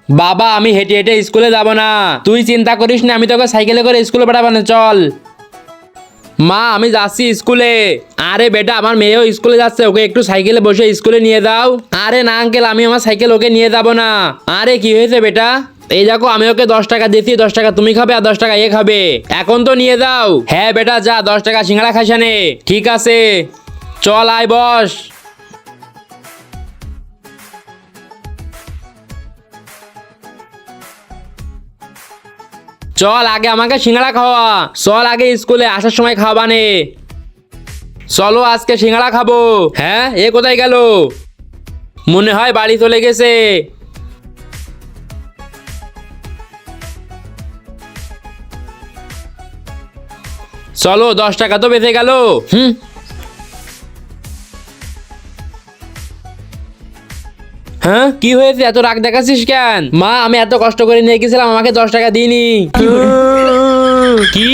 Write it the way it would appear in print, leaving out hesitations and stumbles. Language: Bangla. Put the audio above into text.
বাবা আমি হেঁটে হেঁটে স্কুলে যাব না, তুই চিন্তা করিস না, আমি তোকে সাইকেলে করে স্কুলে পাঠাবো না, চল। মা আমি যাচ্ছি স্কুলে। আরে বেটা আমার মেয়েও স্কুলে যাচ্ছে, ওকে একটু সাইকেলে বসে স্কুলে নিয়ে দাও। আরে না আঙ্কেল, আমি আমার সাইকেল ওকে নিয়ে যাব না। আরে কি হয়েছে বেটা? এই দেখো আমি ওকে 10 টাকা দিচ্ছি, 10 টাকা তুমি খাবে আর 10 টাকা এ খাবে, এখন তো নিয়ে দাও। হ্যাঁ বেটা যা, 10 টাকা সিঙ্গাড়া খাইসা নে। ঠিক আছে চল, আয় বস। চল আগে আমাকে সিঙ্গাড়া খাওয়া, চল আগে স্কুলে আসার সময় খাওয়াবানে। চলো আজকে সিঙ্গাড়া খাবো। হ্যাঁ এ কোথায় গেল? মনে হয় বাড়ি চলে গেছে। চলো 10 টাকা তো বেঁচে গেল। হুম। হ্যাঁ কি হয়েছে, এত রাগ দেখাচ্ছিস কেন? মা আমি এত কষ্ট করে নিয়ে গেছিলাম, আমাকে 10 টাকা দিইনি। কি?